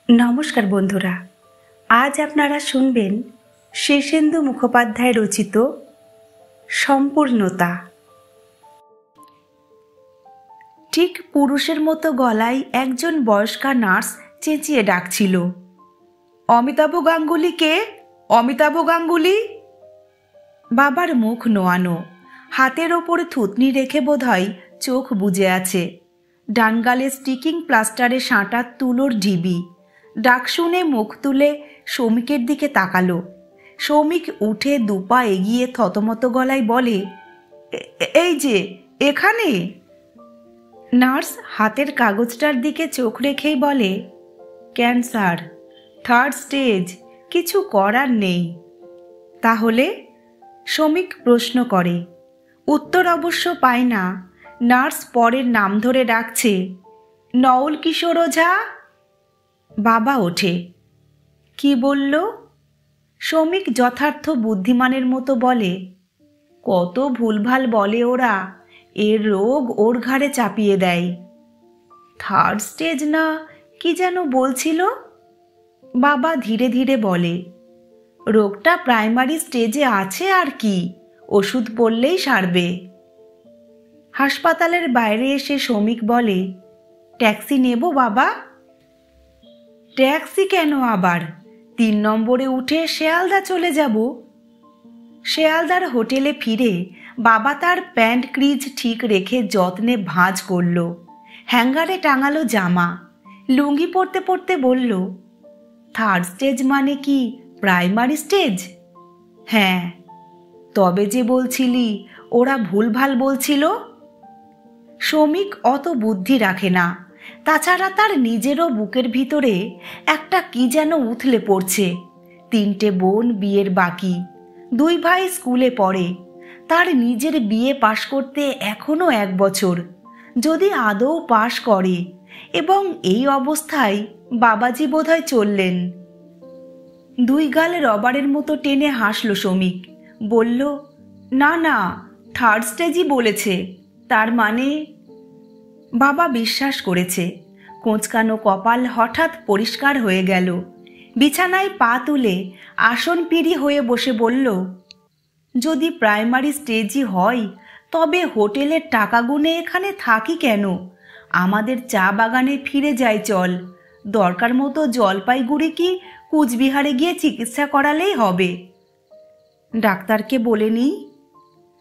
নমস্কার বন্ধুরা, আজ আপনারা শুনবেন শীর্ষেন্দু মুখোপাধ্যায় রচিত সম্পূর্ণতা। ঠিক পুরুষের মতো গলায় একজন বয়স্কা নার্স চেঁচিয়ে ডাকছিল, অমিতাভ গাঙ্গুলি কে? অমিতাভ গাঙ্গুলি। বাবার মুখ নোয়ানো, হাতের ওপরে থুতনি রেখে বোধহয় চোখ বুজে আছে। ডান গালে স্টিকিং প্লাস্টারে সাঁটার তুলোর ঢিবি। ডাক শুনে মুখ তুলে সৌমিকের দিকে তাকালো। সৌমিক উঠে দুপা এগিয়ে থতমত গলায় বলে, এই যে এখানে। নার্স হাতের কাগজটার দিকে চোখ রেখেই বলে, ক্যান্সার, 3rd স্টেজ, কিছু করার নেই। তাহলে? সৌমিক প্রশ্ন করে। উত্তর অবশ্য পায় না। নার্স পরের নাম ধরে ডাকছে, নওল কিশোর ওঝা। বাবা ওঠে। কি বলল? সৌমিক যথার্থ বুদ্ধিমানের মতো বলে, কত ভুলভাল বলে ওরা, এর রোগ ওর ঘাড়ে চাপিয়ে দেয়। 3rd স্টেজ না কি যেন বলছিল? বাবা ধীরে ধীরে বলে, রোগটা প্রাইমারি স্টেজে আছে আর কি, ওষুধ পড়লেই সারবে। হাসপাতালের বাইরে এসে সৌমিক বলে, ট্যাক্সি নেব বাবা? ট্যাক্সি কেন আবার? 3 নম্বরে উঠে শেয়ালদা চলে যাব। শেয়ালদার হোটেলে ফিরে বাবা তার প্যান্ট ক্রিজ ঠিক রেখে যত্নে ভাঁজ করল। হ্যাঙ্গারে টাঙালো জামা। লুঙ্গি পরতে পরতে বলল, 3rd স্টেজ মানে কি প্রাইমারি স্টেজ? হ্যাঁ। তবে যে বলছিলি ওরা ভুলভাল বলছিল। সৌমিক অত বুদ্ধি রাখে না। তাছাড়া তার নিজেরও বুকের ভিতরে একটা কি যেন উথলে পড়ছে। 3টে বোন বিয়ের বাকি, 2 ভাই স্কুলে পড়ে। তার নিজের বিয়ে পাশ করতে এখনো 1 বছর, যদি আদৌ পাশ করে। এবং এই অবস্থায় বাবাজি বোধহয় চললেন। 2 গাল রবারের মতো টেনে হাসল সৌমিক। বলল, না না, 3rd স্টেজই বলেছে। তার মানে? বাবা বিশ্বাস করেছে। কোঁচকানো কপাল হঠাৎ পরিষ্কার হয়ে গেল। বিছানায় পা তুলে আসন পিড়ি হয়ে বসে বলল, যদি প্রাইমারি স্টেজই হয় তবে হোটেলের টাকা গুনে এখানে থাকি কেন? আমাদের চা বাগানে ফিরে যাই চল। দরকার মতো জলপাইগুড়ি কি কুচবিহারে গিয়ে চিকিৎসা করালেই হবে। ডাক্তারকে বলে নিই?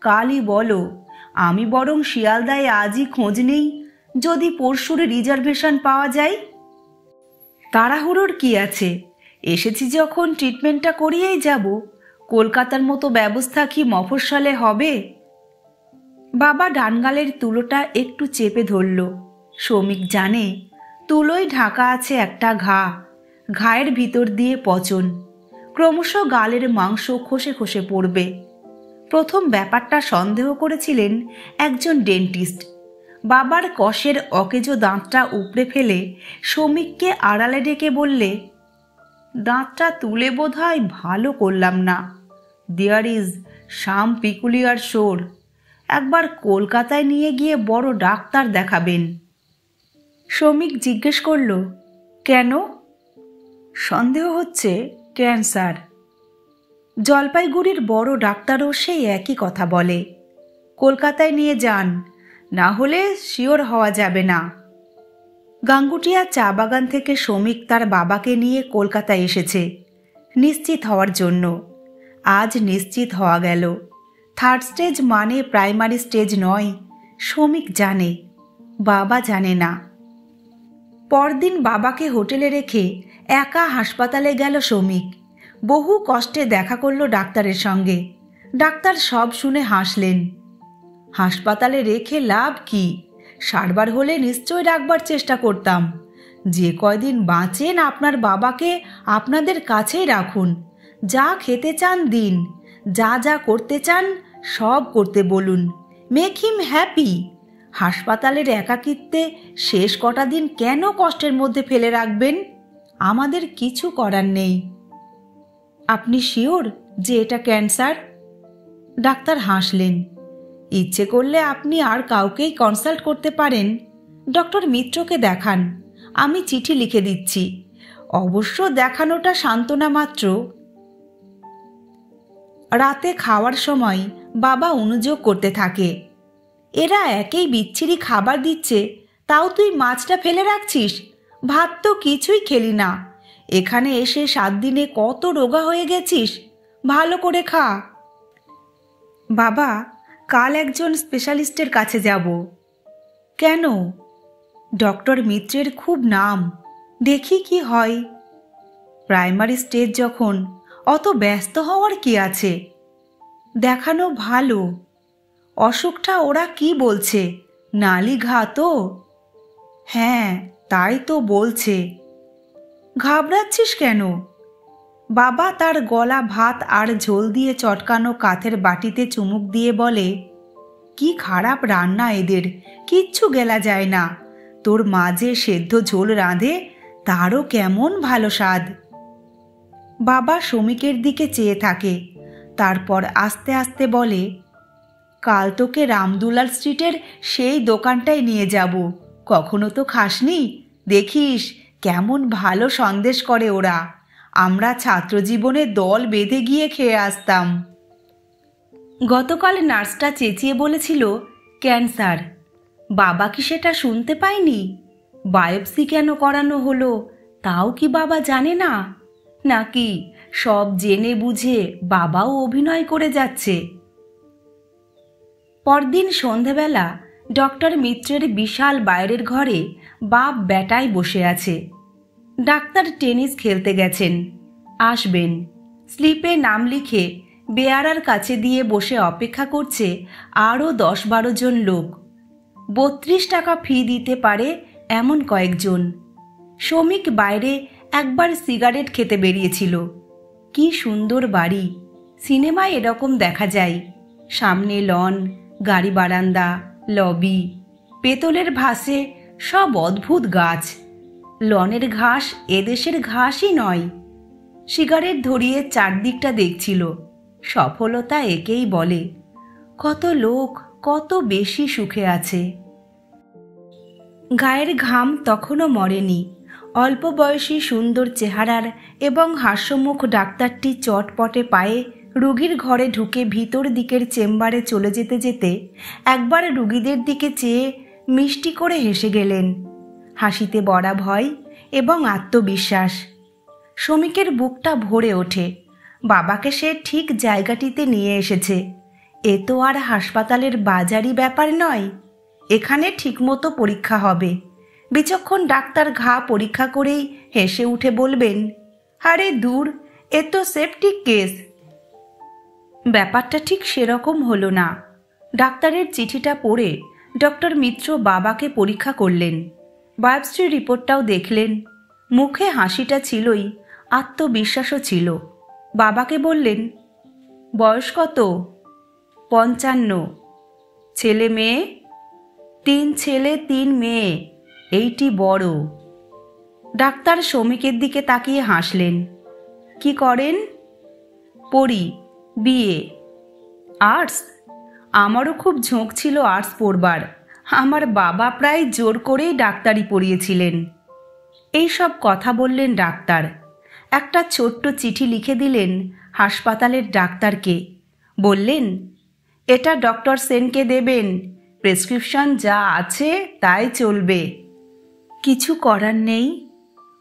কালই বলো। আমি বরং শিয়ালদায় আজই খোঁজ নেই, যদি পরশুর রিজার্ভেশন পাওয়া যায়। তাড়াহুড়োর কি আছে? এসেছি যখন ট্রিটমেন্টটা করিয়েই যাব। কলকাতার মতো ব্যবস্থা কি মফস্বলে হবে? বাবা ডানগালের তুলোটা একটু চেপে ধরল। সৌমিক জানে তুলোয় ঢাকা আছে একটা ঘা। ঘায়ের ভিতর দিয়ে পচন। ক্রমশ গালের মাংস খসে খসে পড়বে। প্রথম ব্যাপারটা সন্দেহ করেছিলেন একজন ডেন্টিস্ট। বাবার কষের অকেজো দাঁতটা উপড়ে ফেলে সৌমিককে আড়ালে ডেকে বললে, দাঁতটা তুলে বোধহয় ভালো করলাম না। দেয়ার ইজ সাম পিকুলিয়ার শোর। একবার কলকাতায় নিয়ে গিয়ে বড় ডাক্তার দেখাবেন। সৌমিক জিজ্ঞেস করল, কেন? সন্দেহ হচ্ছে ক্যান্সার। জলপাইগুড়ির বড় ডাক্তারও সেই একই কথা বলে। কলকাতায় নিয়ে যান, না হলে শিওর হওয়া যাবে না। গাঙ্গুটিয়া চা বাগান থেকে সৌমিক তার বাবাকে নিয়ে কলকাতায় এসেছে নিশ্চিত হওয়ার জন্য। আজ নিশ্চিত হওয়া গেল। 3rd স্টেজ মানে প্রাইমারি স্টেজ নয়। সৌমিক জানে, বাবা জানে না। পরদিন বাবাকে হোটেলে রেখে একা হাসপাতালে গেল সৌমিক। বহু কষ্টে দেখা করল ডাক্তারের সঙ্গে। ডাক্তার সব শুনে হাসলেন। হাসপাতালে রেখে লাভ কি? সারবার হলে নিশ্চয় রাখবার চেষ্টা করতাম। যে কয়দিন বাঁচেন আপনার বাবাকে আপনাদের কাছেই রাখুন। যা খেতে চান দিন, যা যা করতে চান সব করতে বলুন। Make him happy. হাসপাতালের একাকিত্বে শেষ কটা দিন কেন কষ্টের মধ্যে ফেলে রাখবেন? আমাদের কিছু করার নেই। আপনি শিওর যে এটা ক্যান্সার? ডাক্তার হাসলেন। ইচ্ছে করলে আপনি আর কাউকেই কনসাল্ট করতে পারেন। ডক্টর মিত্রকে দেখান। আমি চিঠি লিখে দিচ্ছি। অবশ্য দেখানোটা সান্ত্বনা মাত্র। রাতে খাওয়ার সময় বাবা অনুযোগ করতে থাকে, এরা একেই বিচ্ছিরি খাবার দিচ্ছে, তাও তুই মাছটা ফেলে রাখছিস, ভাত তো কিছুই খেলি না, এখানে এসে 7 দিনে কত রোগা হয়ে গেছিস, ভালো করে খা। বাবা, কাল একজন স্পেশালিস্টের কাছে যাব। কেন? ডক্টর মিত্রের খুব নাম, দেখি কি হয়। প্রাইমারি স্টেজ যখন, অত ব্যস্ত হওয়ার কি আছে, দেখানো ভালো। অসুখটা ওরা কি বলছে, নালি ঘা তো? হ্যাঁ, তাই তো বলছে। ঘাবড়াচ্ছিস কেন? বাবা তার গলা ভাত আর ঝোল দিয়ে চটকানো কাঠের বাটিতে চুমুক দিয়ে বলে, কি খারাপ রান্না এদের, কিচ্ছু গেলা যায় না। তোর মা যে সেদ্ধ ঝোল রাঁধে, তারও কেমন ভালো স্বাদ। বাবা শমিকের দিকে চেয়ে থাকে, তারপর আস্তে আস্তে বলে, কাল তোকে রামদুলাল স্ট্রিটের সেই দোকানটায় নিয়ে যাব, কখনো তো খাসনি, দেখিস কেমন ভালো সন্দেশ করে ওরা, আমরা ছাত্রজীবনে দল বেঁধে গিয়ে খেয়ে আসতাম। গতকাল নার্সটা চেঁচিয়ে বলেছিল ক্যান্সার, বাবা কি সেটা শুনতে পায়নি? বায়োপসি কেন করানো হলো তাও কি বাবা জানে না? নাকি সব জেনে বুঝে বাবাও অভিনয় করে যাচ্ছে? পরদিন সন্ধেবেলা ডক্টর মিত্রের বিশাল বাইরের ঘরে বাপ বেটায় বসে আছে। ডাক্তার টেনিস খেলতে গেছেন, আসবেন। স্লিপে নাম লিখে বেয়ারার কাছে দিয়ে বসে অপেক্ষা করছে আরও 10-12 জন লোক। 32 টাকা ফি দিতে পারে এমন কয়েকজন। শমিক বাইরে একবার সিগারেট খেতে বেরিয়েছিল। কি সুন্দর বাড়ি, সিনেমায় এরকম দেখা যায়। সামনে লন, গাড়ি বারান্দা, লবি, পেতলের ভাসে সব অদ্ভুত গাছ। লনের ঘাস এদেশের ঘাসই নয়। সিগারেট ধরিয়ে চারদিকটা দেখছিল। সফলতা একেই বলে। কত লোক কত বেশি সুখে আছে। গায়ের ঘাম তখনও মরেনি। অল্প বয়সী সুন্দর চেহারার এবং হাস্যমুখ ডাক্তারটি চটপটে পায়ে রুগীর ঘরে ঢুকে ভিতর দিকের চেম্বারে চলে যেতে যেতে একবার রুগীদের দিকে চেয়ে মিষ্টি করে হেসে গেলেন। হাসিতে বড়া ভয় এবং আত্মবিশ্বাস। শমিকের বুকটা ভরে ওঠে। বাবাকে সে ঠিক জায়গাটিতে নিয়ে এসেছে। এ তো আর হাসপাতালের বাজারি ব্যাপার নয়। এখানে ঠিকমতো পরীক্ষা হবে। বিচক্ষণ ডাক্তার ঘা পরীক্ষা করেই হেসে উঠে বলবেন, আরে দূর, এ তো সেপটিক কেস। ব্যাপারটা ঠিক সেরকম হলো না। ডাক্তারের চিঠিটা পড়ে ডক্টর মিত্র বাবাকে পরীক্ষা করলেন। বায়োপসি রিপোর্টটাও দেখলেন। মুখে হাসিটা ছিলই, আত্মবিশ্বাসও ছিল। বাবাকে বললেন, বয়স কত? 55। ছেলে মেয়ে? 3 ছেলে 3 মেয়ে, এইটি বড়। ডাক্তার শমিকের দিকে তাকিয়ে হাসলেন। কি করেন? পড়ি, বিএ। আর্টস? আমারও খুব ঝোঁক ছিল আর্টস পড়বার। আমার বাবা প্রায় জোর করেই ডাক্তারি পড়িয়েছিলেন। এই সব কথা বললেন ডাক্তার। একটা ছোট্ট চিঠি লিখে দিলেন হাসপাতালের ডাক্তারকে। বললেন, এটা ডক্টর সেনকে দেবেন, প্রেসক্রিপশন যা আছে তাই চলবে। কিছু করার নেই।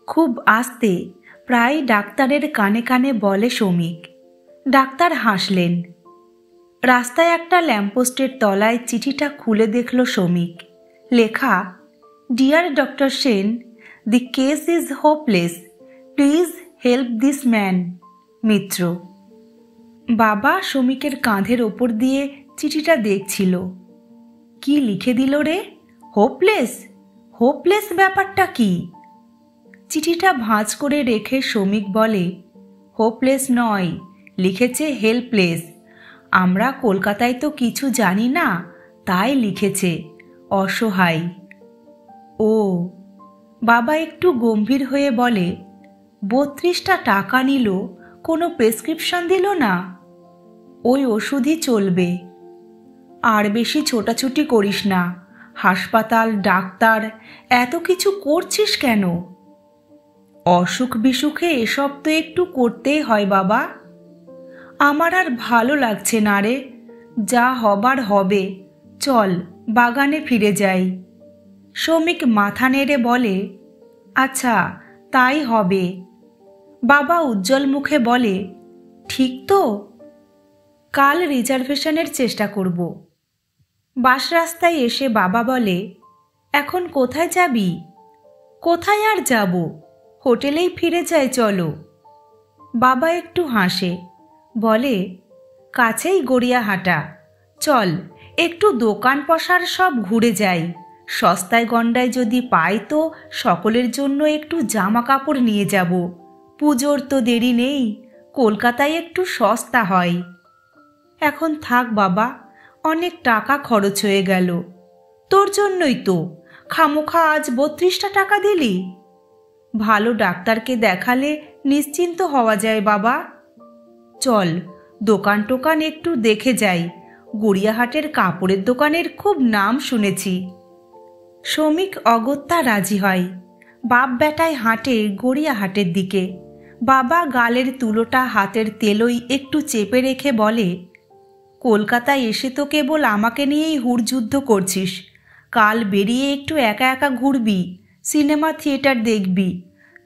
খুব আস্তে, প্রায় ডাক্তারের কানে কানে বলে শমিক। ডাক্তার হাসলেন। রাস্তায় একটা ল্যাম্পপোস্টের তলায় চিঠিটা খুলে দেখল শমিক। লেখা, dear doctor Sen, the case is hopeless, please help this man, Mitra. বাবা শমিকের কাঁধের ওপর দিয়ে চিঠিটা দেখছিল। কি লিখে দিল রে? হোপলেস? হোপলেস ব্যাপারটা কি? চিঠিটা ভাঁজ করে রেখে শমিক বলে, হোপলেস নয়, লিখেছে হেল্পলেস। আমরা কলকাতায় তো কিছু জানি না, তাই লিখেছে অসহায়। ও। বাবা একটু গম্ভীর হয়ে বলে, 32টা টাকা নিল, কোনো প্রেসক্রিপশন দিল না? ওই ওষুধই চলবে। আর বেশি ছোটাছুটি করিস না। হাসপাতাল, ডাক্তার, এত কিছু করছিস কেন? অসুখ বিসুখে এসব তো একটু করতেই হয় বাবা। আমার আর ভালো লাগছে না রে, যা হবার হবে, চল বাগানে ফিরে যাই। শমিক মাথা নেড়ে বলে, আচ্ছা তাই হবে। বাবা উজ্জ্বল মুখে বলে, ঠিক তো? কাল রিজার্ভেশনের চেষ্টা করব। বাস রাস্তায় এসে বাবা বলে, এখন কোথায় যাবি? কোথায় আর যাব, হোটেলেই ফিরে যাই চলো। বাবা একটু হাসে, বলে, কাছেই গড়িয়াহাটা, চল একটু দোকান পসার সব ঘুরে যাই। সস্তায় গন্ডায় যদি পাই তো সকলের জন্য একটু জামা কাপড় নিয়ে যাব। পুজোর তো দেরি নেই, কলকাতায় একটু সস্তা হয়। এখন থাক বাবা, অনেক টাকা খরচ হয়ে গেল। তোর জন্যই তো, খামোখা আজ 32টা টাকা দিলি। ভালো ডাক্তারকে দেখালে নিশ্চিন্ত হওয়া যায় বাবা। চল দোকান টোকান একটু দেখে যাই, গড়িয়াহাটের কাপড়ের দোকানের খুব নাম শুনেছি। শমিক অগত্যা রাজি হয়। বাপ বেটায় হাঁটে গড়িয়াহাটের দিকে। বাবা গালের তুলোটা হাতের তেলোই একটু চেপে রেখে বলে, কলকাতায় এসে তো কেবল আমাকে নিয়েই হুড়যুদ্ধ করছিস। কাল বেরিয়ে একটু একা একা ঘুরবি, সিনেমা থিয়েটার দেখবি।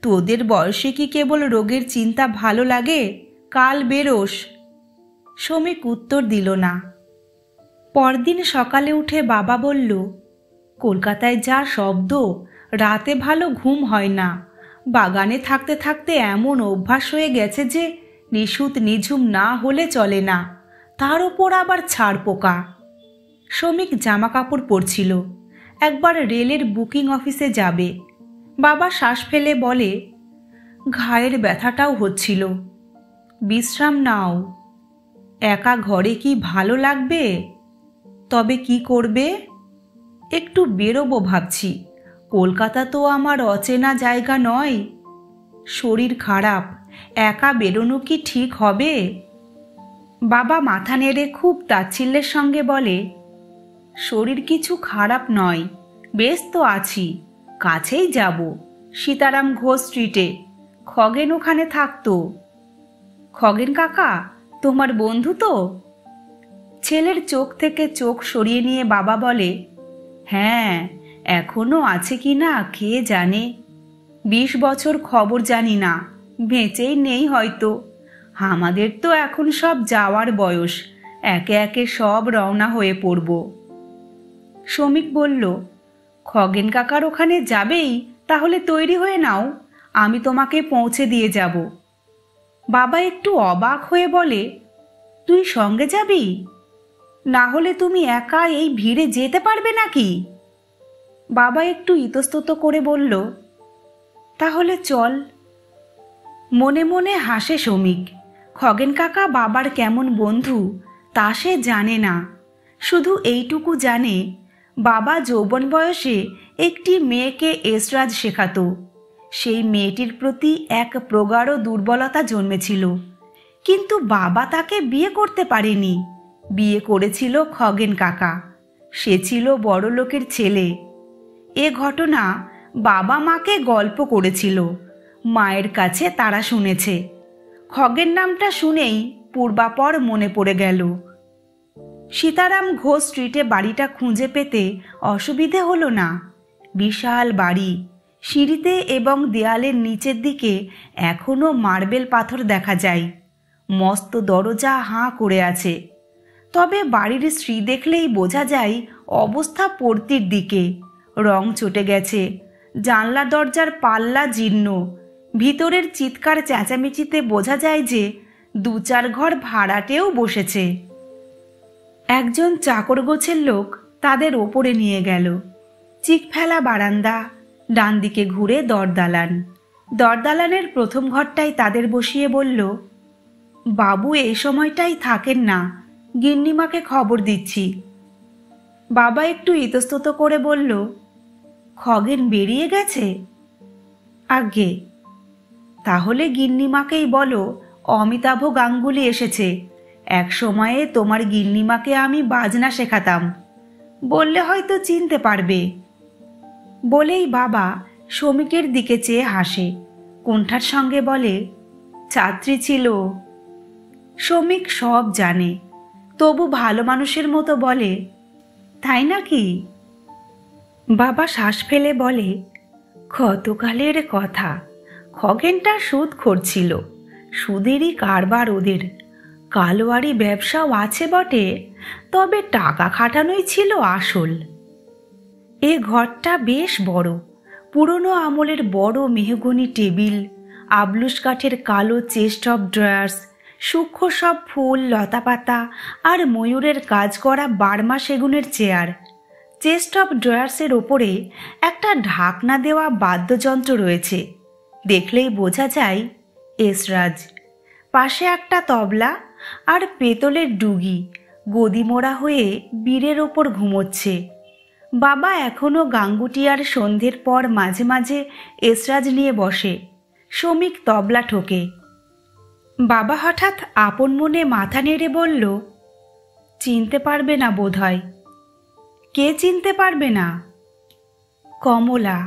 তোদের বয়সে কি কেবল রোগের চিন্তা ভালো লাগে? কাল বেরোস। শমিক উত্তর দিল না। পরদিন সকালে উঠে বাবা বলল, কলকাতায় যা শব্দ, রাতে ভালো ঘুম হয় না। বাগানে থাকতে থাকতে এমন অভ্যাস হয়ে গেছে যে নিশুত নিঝুম না হলে চলে না, তার ওপর আবার ছাড় পোকা। শমিক জামা কাপড় পরছিল, একবার রেলের বুকিং অফিসে যাবে। বাবা শ্বাস ফেলে বলে, ঘাড়ের ব্যথাটাও হচ্ছিল, বিশ্রাম নাও। একা ঘরে কি ভালো লাগবে? তবে কি করবে? একটু বেরোবো ভাবছি, কলকাতা তো আমার অচেনা জায়গা নয়। শরীর খারাপ, একা বেরোনো কি ঠিক হবে? বাবা মাথা নেড়ে খুব তাচ্ছিল্যের সঙ্গে বলে, শরীর কিছু খারাপ নয়, বেশ তো আছি। কাছেই যাব, সীতারাম ঘোষ স্ট্রিটে। খগেন ওখানে থাকতো। খগেন কাকা তোমার বন্ধু তো? ছেলের চোখ থেকে চোখ সরিয়ে নিয়ে বাবা বলে, হ্যাঁ, এখনো আছে কি না কে জানে। 20 বছর খবর জানি না, বেঁচেই নেই হয়তো। আমাদের তো এখন সব যাওয়ার বয়স, একে একে সব রওনা হয়ে পড়ব। শমিক বলল, খগেন কাকার ওখানে যাবেই, তাহলে তৈরি হয়ে নাও, আমি তোমাকে পৌঁছে দিয়ে যাব। বাবা একটু অবাক হয়ে বলে, তুই সঙ্গে যাবি? না হলে তুমি একা এই ভিড়ে যেতে পারবে নাকি? বাবা একটু ইতস্তত করে বলল, তাহলে চল। মনে মনে হাসে শমিক। খগেন কাকা বাবার কেমন বন্ধু তা সে জানে না, শুধু এইটুকু জানে বাবা যৌবন বয়সে একটি মেয়েকে এসরাজ শেখাতো। সেই মেয়েটির প্রতি এক প্রগাঢ় দুর্বলতা জন্মেছিল, কিন্তু বাবা তাকে বিয়ে করতে পারেনি। বিয়ে করেছিল খগেন কাকা, সে ছিল বড় লোকের ছেলে। এ ঘটনা বাবা মাকে গল্প করেছিল, মায়ের কাছে তারা শুনেছে। খগেন নামটা শুনেই পূর্বাপর মনে পড়ে গেল। সীতারাম ঘোষ স্ট্রিটে বাড়িটা খুঁজে পেতে অসুবিধে হলো না। বিশাল বাড়ি, সিঁড়িতে এবং দেয়ালের নিচের দিকে এখনো মার্বেল পাথর দেখা যায়। মস্ত দরজা হাঁ করে আছে, তবে বাড়ির শ্রী দেখলেই বোঝা যায় অবস্থা পড়তির দিকে। রং চটে গেছে, জানলা দরজার পাল্লা জীর্ণ। ভিতরের চিৎকার চেঁচামেচিতে বোঝা যায় যে 2-4 ঘর ভাড়াটেও বসেছে। একজন চাকর গোছের লোক তাদের ওপরে নিয়ে গেল। চিক ফেলা বারান্দা, ডান দিকে ঘুরে দরদালান। দরদালানের প্রথম ঘরটাই তাদের বসিয়ে বলল, বাবু এই সময়টাই থাকেন না, গিন্নিমাকে খবর দিচ্ছি। বাবা একটু ইতস্তত করে বলল, খগেন বেরিয়ে গেছে? আজ্ঞে। তাহলে গিন্নিমাকেই বলো অমিতাভ গাঙ্গুলি এসেছে। এক সময়ে তোমার গিন্নিমাকে আমি বাজনা শেখাতাম, বললে হয়তো চিনতে পারবে। বলেই বাবা শমিকের দিকে চেয়ে হাসে। কুণ্ঠার সঙ্গে বলে, ছাত্রী ছিল। শ্রমিক সব জানে, তবু ভালো মানুষের মতো বলে, তাই নাকি? বাবা শ্বাস ফেলে বলে, কতকালের কথা। খগেনটা সুদ করছিল, সুদেরই কারবার ওদের। কালোয়ারি ব্যবসাও আছে বটে, তবে টাকা খাটানোই ছিল আসল। এ ঘরটা বেশ বড়, পুরনো আমলের বড় মেহগনি টেবিল, আবলুস কাঠের কালো চেস্ট অফ ড্রয়ার্স, সূক্ষ্ম সব ফুল লতাপাতা আর ময়ূরের কাজ করা বার্মা সেগুনের চেয়ার। চেস্ট অফ ড্রয়ার্সের ওপরে একটা ঢাকনা দেওয়া বাদ্যযন্ত্র রয়েছে, দেখলেই বোঝা যায় এসরাজ। পাশে একটা তবলা আর পেতলের ডুগি গদিমোড়া হয়ে বীরের ওপর ঘুমোচ্ছে। বাবা এখনও গাঙ্গুটিয়ার সন্ধ্যের পর মাঝে মাঝে এসরাজ নিয়ে বসে। শ্রমিক তবলা ঠোকে। বাবা হঠাৎ আপন মনে মাথা নেড়ে বলল, চিনতে পারবে না বোধহয়। কে চিনতে পারবে না? কমলা,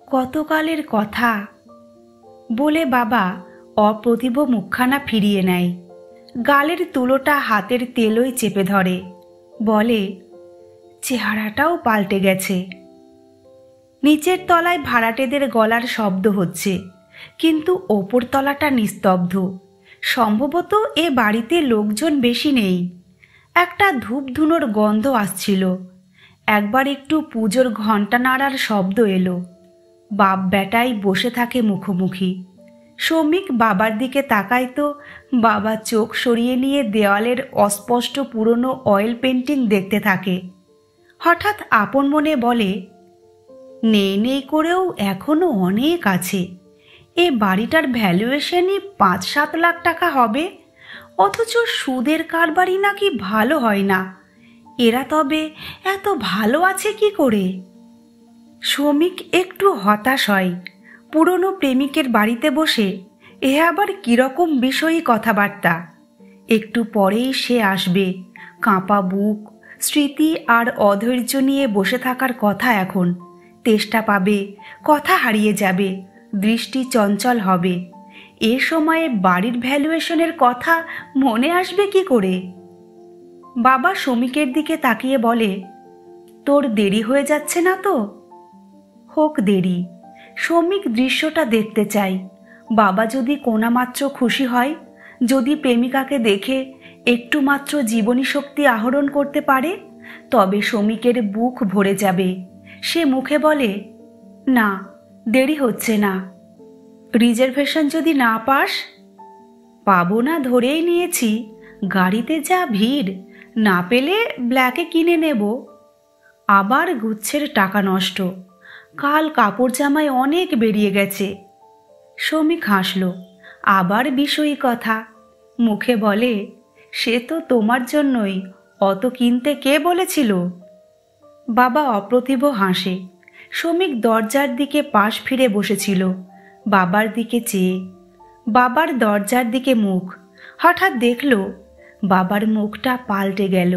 কতকালের কথা। বলে বাবা অপ্রতিভ মুখখানা ফিরিয়ে নেয়, গালের তুলোটা হাতের তেলোয় চেপে ধরে, বলে, চেহারাটাও পাল্টে গেছে। নিচের তলায় ভাড়াটেদের গলার শব্দ হচ্ছে, কিন্তু ওপর তলাটা নিস্তব্ধ। সম্ভবত এ বাড়িতে লোকজন বেশি নেই। একটা ধূপধুনোর গন্ধ আসছিল। একবার একটু পুজোর ঘণ্টা নাড়ার শব্দ এলো। বাপ বেটাই বসে থাকে মুখোমুখি। শ্রমিক বাবার দিকে তাকায় তো বাবা চোখ সরিয়ে নিয়ে দেওয়ালের অস্পষ্ট পুরনো অয়েল পেন্টিং দেখতে থাকে। হঠাৎ আপন মনে বলে, নেই নেই করেও এখনো অনেক আছে। এ বাড়িটার ভ্যালুয়েশনই 5-7 লাখ টাকা হবে, অথচ সুদের কারবারই নাকি ভালো হয় না। এরা তবে এত ভালো আছে কি করে? শ্রমিক একটু হতাশ হয়। পুরনো প্রেমিকের বাড়িতে বসে এ আবার কিরকম বিষয়ী কথাবার্তা। একটু পরেই সে আসবে। কাঁপা বুক, স্মৃতি আর অধৈর্য নিয়ে বসে থাকার কথা এখন। তেষ্টা পাবে, কথা হারিয়ে যাবে, দৃষ্টি চঞ্চল হবে। এ সময়ে বাড়ির ভ্যালুয়েশনের কথা মনে আসবে কি করে? বাবা শ্রমিকের দিকে তাকিয়ে বলে, তোর দেরি হয়ে যাচ্ছে না তো? হোক দেরি। শ্রমিক দৃশ্যটা দেখতে চাই। বাবা যদি কোনামাত্র খুশি হয়, যদি প্রেমিকাকে দেখে একটু মাত্র জীবনী শক্তি আহরণ করতে পারে, তবে শ্রমিকের বুক ভরে যাবে। সে মুখে বলে, না, দেরি হচ্ছে না। রিজার্ভেশন যদি না পাস? পাবো না ধরেই নিয়েছি, গাড়িতে যা ভিড়, না পেলে ব্ল্যাকে কিনে নেব। আবার গুচ্ছের টাকা নষ্ট। কাল কাপড় জামায় অনেক বেরিয়ে গেছে। শ্রমিক হাসল। আবার বিষয়ী কথা। মুখে বলে, সে তো তোমার জন্যই। অত কিনতে কে বলেছিল? বাবা অপ্রতিভ হাসে। শ্রমিক দরজার দিকে পাশ ফিরে বসেছিল, বাবার দিকে চেয়ে। বাবার দরজার দিকে মুখ। হঠাৎ দেখল বাবার মুখটা পাল্টে গেল।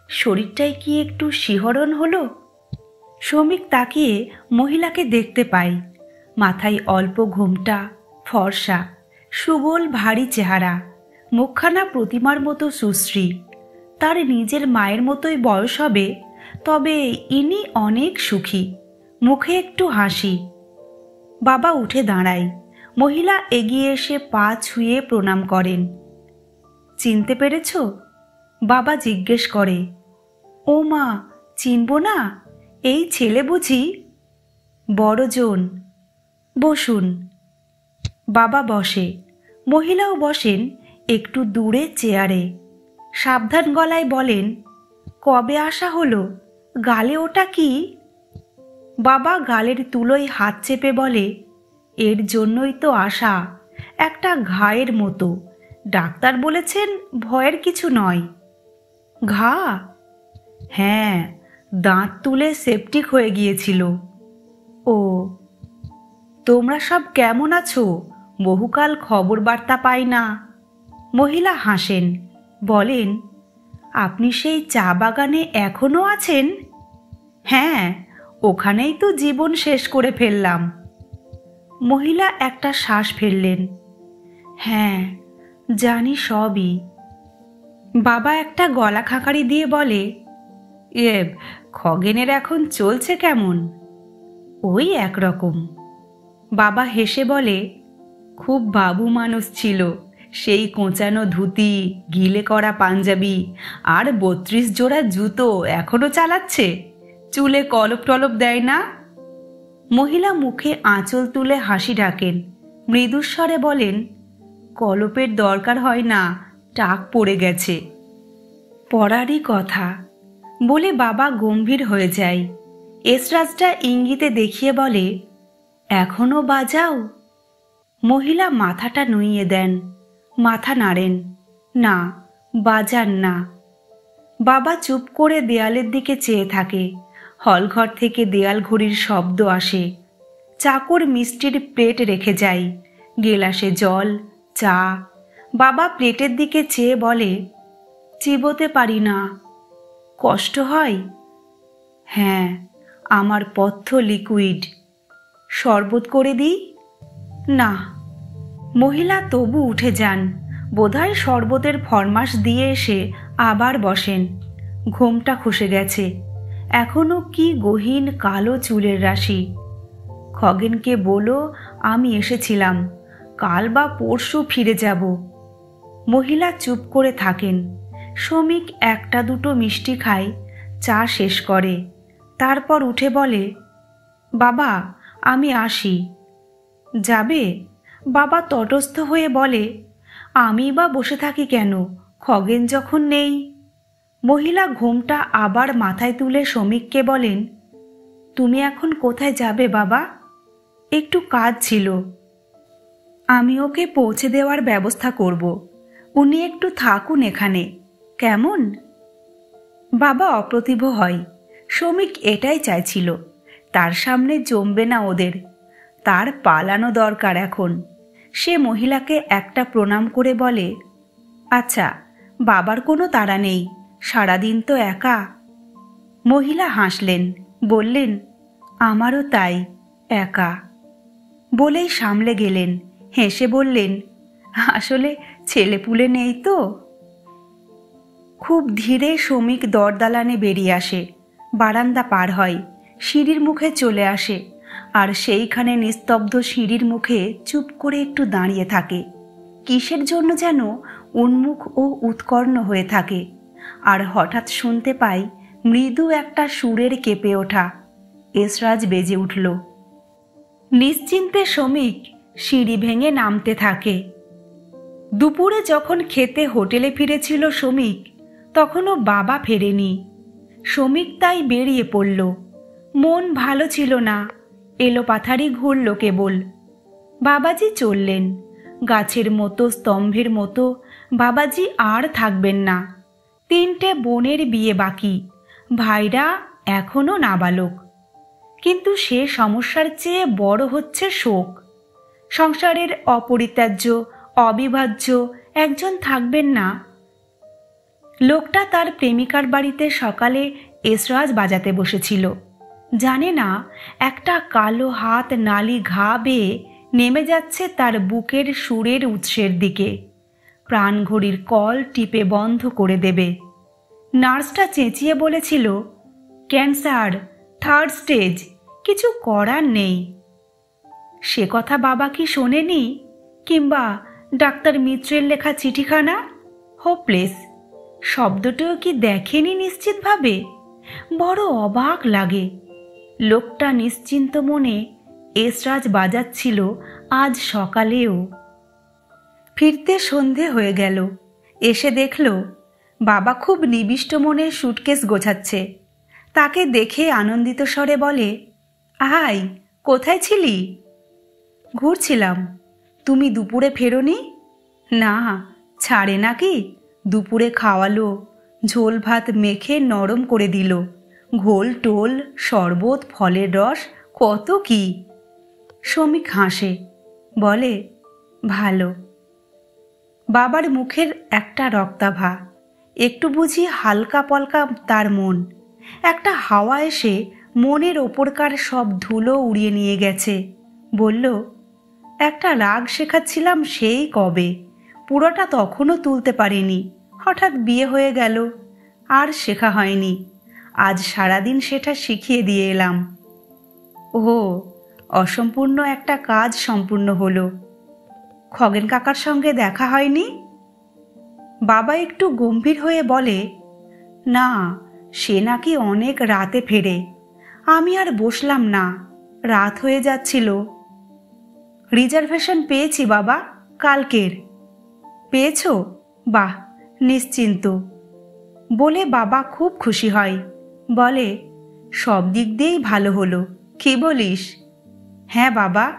শরীরটায় কি একটু শিহরণ হলো? শ্রমিক তাকিয়ে মহিলাকে দেখতে পায়। মাথায় অল্প ঘোমটা, ফর্সা, সুগোল ভারী চেহারা, মুখখানা প্রতিমার মতো সুশ্রী। তার নিজের মায়ের মতোই বয়স হবে, তবে ইনি অনেক সুখী। মুখে একটু হাসি। বাবা উঠে দাঁড়ায়। মহিলা এগিয়ে এসে পা ছুঁয়ে প্রণাম করেন। চিনতে পেরেছ? বাবা জিজ্ঞেস করে। ও মা, চিনব না? এই ছেলে বুঝি? বড়জন। বসুন। বাবা বসে। মহিলাও বসেন একটু দূরে চেয়ারে। সাবধান গলায় বলেন, কবে আসা হলো? গালে ওটা কি? বাবা গালের তুলোয় হাত চেপে বলে, এর জন্যই তো আসা, একটা ঘায়ের মতো। ডাক্তার বলেছেন ভয়ের কিছু নয়। ঘা? হ্যাঁ, দাঁত তুলে সেপটিক হয়ে গিয়েছিল। ও, তোমরা সব কেমন আছো? বহুকাল খবর বার্তা পাই না। মহিলা হাসেন, বলেন, আপনি সেই চা বাগানে এখনো আছেন? হ্যাঁ, ওখানেই তো জীবন শেষ করে ফেললাম। মহিলা একটা শ্বাস ফেললেন। হ্যাঁ, জানি সবই। বাবা একটা গলা খাকারি দিয়ে বলে, খগেনের এখন চলছে কেমন? ওই একরকম। বাবা হেসে বলে, খুব বাবু মানুষ ছিল। সেই কোঁচানো ধুতি, গিলে করা পাঞ্জাবি আর 32 জোড়া জুতো এখনো চালাচ্ছে। চুলে কলপ টলপ দেয় না। মহিলা মুখে আঁচল তুলে হাসি ঢাকেন, মৃদুস্বরে বলেন, কলপের দরকার হয় না, টাক পড়ে গেছে। পড়ারই কথা বলে বাবা গম্ভীর হয়ে যায়। এসরাজটা ইঙ্গিতে দেখিয়ে বলে, এখনো বাজাও? মহিলা মাথাটা নুইয়ে দেন, মাথা নাড়েন, না, বাজান না। বাবা চুপ করে দেয়ালের দিকে চেয়ে থাকে। হলঘর থেকে দেয়াল ঘড়ির শব্দ আসে। চাকর মিষ্টির প্লেট রেখে যায়, গেলাসে জল, চা। বাবা প্লেটের দিকে চেয়ে বলে, চিবোতে পারি না। কষ্ট হয়? হ্যাঁ, আমার পথ্য লিকুইড। শরবত করে দিই? না। মহিলা তবু উঠে যান। বোধহয় শরবতের ফরমাস দিয়ে এসে আবার বসেন। ঘোমটা খসে গেছে, এখনো কি গহীন কালো চুলের রাশি। খগেনকে বলো আমি এসেছিলাম, কাল বা পরশু ফিরে যাব। মহিলা চুপ করে থাকেন। শ্রমিক একটা দুটো মিষ্টি খায়, চা শেষ করে। তারপর উঠে বলে, বাবা আমি আসি। যাবে? বাবা তটস্থ হয়ে বলে, আমি বা বসে থাকি কেন, খগেন যখন নেই। মহিলা ঘোমটা আবার মাথায় তুলে শ্রমিককে বলেন, তুমি এখন কোথায় যাবে বাবা? একটু কাজ ছিল। আমি ওকে পৌঁছে দেওয়ার ব্যবস্থা করব। উনি একটু থাকুন এখানে, কেমন? বাবা অপ্রতিভ হয়। শ্রমিক এটাই চাইছিল। তার সামনে জমবে না ওদের। তার পালানো দরকার এখন। সে মহিলাকে একটা প্রণাম করে বলে, আচ্ছা, বাবার কোনো তাড়া নেই, সারাদিন তো একা। মহিলা হাসলেন, বললেন, আমারও তাই, একা। বলেই সামলে গেলেন। হেসে বললেন, আসলে ছেলেপুলে নেই তো। খুব ধীরে শ্রমিক দরদালানে বেরিয়ে আসে, বারান্দা পার হয়, সিঁড়ির মুখে চলে আসে। আর সেইখানে নিস্তব্ধ সিঁড়ির মুখে চুপ করে একটু দাঁড়িয়ে থাকে। কিসের জন্য যেন উন্মুখ ও উৎকর্ণ হয়ে থাকে। আর হঠাৎ শুনতে পাই মৃদু একটা সুরের কেঁপে ওঠা। এসরাজ বেজে উঠল। নিশ্চিন্তে শ্রমিক সিঁড়ি ভেঙে নামতে থাকে। দুপুরে যখন খেতে হোটেলে ফিরেছিল শ্রমিক, তখনও বাবা ফেরেনি। শ্রমিক তাই বেরিয়ে পড়ল। মন ভালো ছিল না, এলোপাথারি ঘুরল কেবল। বাবাজি চললেন। গাছের মতো, স্তম্ভের মতো। বাবাজি আর থাকবেন না। 3টে বোনের বিয়ে বাকি, ভাইরা এখনো নাবালক। কিন্তু সে সমস্যার চেয়ে বড় হচ্ছে শোক। সংসারের অপরিত্যাজ্য, অবিভাজ্য একজন থাকবেন না। লোকটা তার প্রেমিকার বাড়িতে সকালে এসরাজ বাজাতে বসেছিল। জানে না একটা কালো হাত নালি ঘা বেয়ে নেমে যাচ্ছে তার বুকের সুরের উৎসের দিকে। প্রাণঘড়ির কল টিপে বন্ধ করে দেবে। নার্সটা চেঁচিয়ে বলেছিল, ক্যান্সার, 3rd স্টেজ, কিছু করার নেই। সে কথা বাবা কি শোনেনি? কিংবা ডাক্তার মিত্রের লেখা চিঠিখানা, হোপলেস, শব্দটিও কি দেখেনি নিশ্চিতভাবে? বড় অবাক লাগে। লোকটা নিশ্চিন্ত মনে এসরাজ বাজাচ্ছিল আজ সকালেও। ফিরতে সন্ধে হয়ে গেল। এসে দেখল বাবা খুব নিবিষ্ট মনে সুটকেস গোছাচ্ছে। তাকে দেখে আনন্দিত স্বরে বলে, আয়, কোথায় ছিলি? ঘুরছিলাম। তুমি দুপুরে ফেরোনি? না, ছাড়ে নাকি? দুপুরে খাওয়ালো, ঝোল ভাত মেখে নরম করে দিল, ঘোল টোল, শরবত, ফলের রস, কত কি। শ্রমিক হাসে, বলে, ভালো। বাবার মুখের একটা রক্তাভা। একটু বুঝি হালকা পলকা তার মন। একটা হাওয়া এসে মনের ওপরকার সব ধুলো উড়িয়ে নিয়ে গেছে। বলল, একটা রাগ শেখাচ্ছিলাম সেই কবে, পুরোটা তখনও তুলতে পারিনি। হঠাৎ বিয়ে হয়ে গেল, আর শেখা হয়নি। আজ সারাদিন সেটা শিখিয়ে দিয়ে এলাম। ও, অসম্পূর্ণ একটা কাজ সম্পূর্ণ হলো। খগেন কাকার সঙ্গে দেখা হয়নি? বাবা একটু গম্ভীর হয়ে বলে, না, সে নাকি অনেক রাতে ফেরে। আমি আর বসলাম না, রাত হয়ে যাচ্ছিল। রিজার্ভেশন পেয়েছি বাবা, কালকের। পেয়েছো? বাহ, নিশ্চিন্ত। বলে বাবা খুব খুশি হয়, বলে, সব দিক দিয়েই ভালো হলো, কি বলিস? হ্যাঁ বাবা।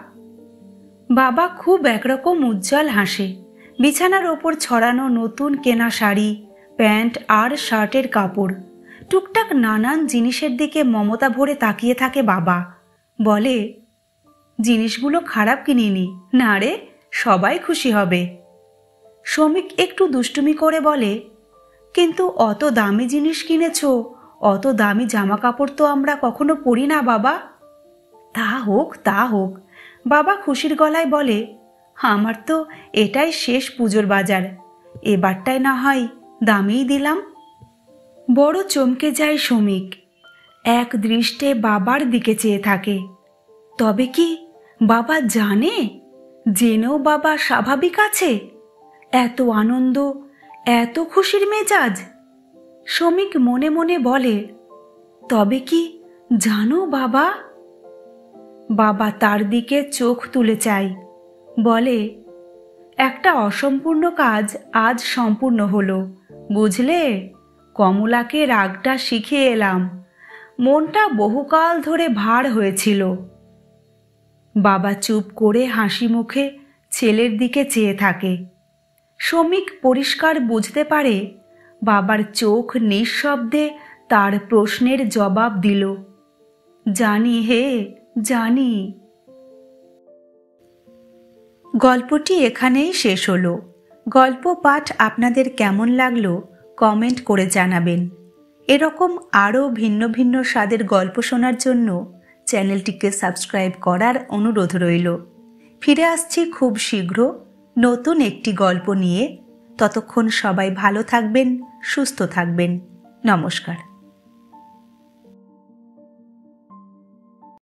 বাবা খুব একরকম উজ্জ্বল হাসে। বিছানার ওপর ছড়ানো নতুন কেনা শাড়ি, প্যান্ট আর শার্টের কাপড়, টুকটাক নানান জিনিসের দিকে মমতা ভরে তাকিয়ে থাকে বাবা। বলে, জিনিসগুলো খারাপ কিনিনি না রে, সবাই খুশি হবে। শ্রমিক একটু দুষ্টুমি করে বলে, কিন্তু অত দামি জিনিস কিনেছ, অত দামি জামা কাপড় তো আমরা কখনো পরি না বাবা। তা হোক, তা হোক, বাবা খুশির গলায় বলে, আমার তো এটাই শেষ পুজোর বাজার, এবারটায় না হয় দামেই দিলাম। বড় চমকে যায় শ্রমিক, এক দৃষ্টে বাবার দিকে চেয়ে থাকে। তবে কি বাবা জানে? জেনেও বাবা স্বাভাবিক আছে? এত আনন্দ, এত খুশির মেজাজ? শ্রমিক মনে মনে বলে, তবে কি জানো বাবা? বাবা তার দিকে চোখ তুলে চায়, বলে, একটা অসম্পূর্ণ কাজ আজ সম্পূর্ণ হলো, বুঝলে? কমলাকে রাগটা শিখিয়ে এলাম, মনটা বহুকাল ধরে ভার হয়েছিল। বাবা চুপ করে হাসি মুখে ছেলের দিকে চেয়ে থাকে। শ্রমিক পরিষ্কার বুঝতে পারে বাবার চোখ নিঃশব্দে তার প্রশ্নের জবাব দিল, জানি হে, জানি। গল্পটি এখানেই শেষ হলো। গল্প পাঠ আপনাদের কেমন লাগলো কমেন্ট করে জানাবেন। এরকম আরও ভিন্ন ভিন্ন স্বাদের গল্প শোনার জন্য চ্যানেলটিকে সাবস্ক্রাইব করার অনুরোধ রইল। ফিরে আসছি খুব শীঘ্র নতুন একটি গল্প নিয়ে। ততক্ষণ সবাই ভালো থাকবেন, সুস্থ থাকবেন। নমস্কার।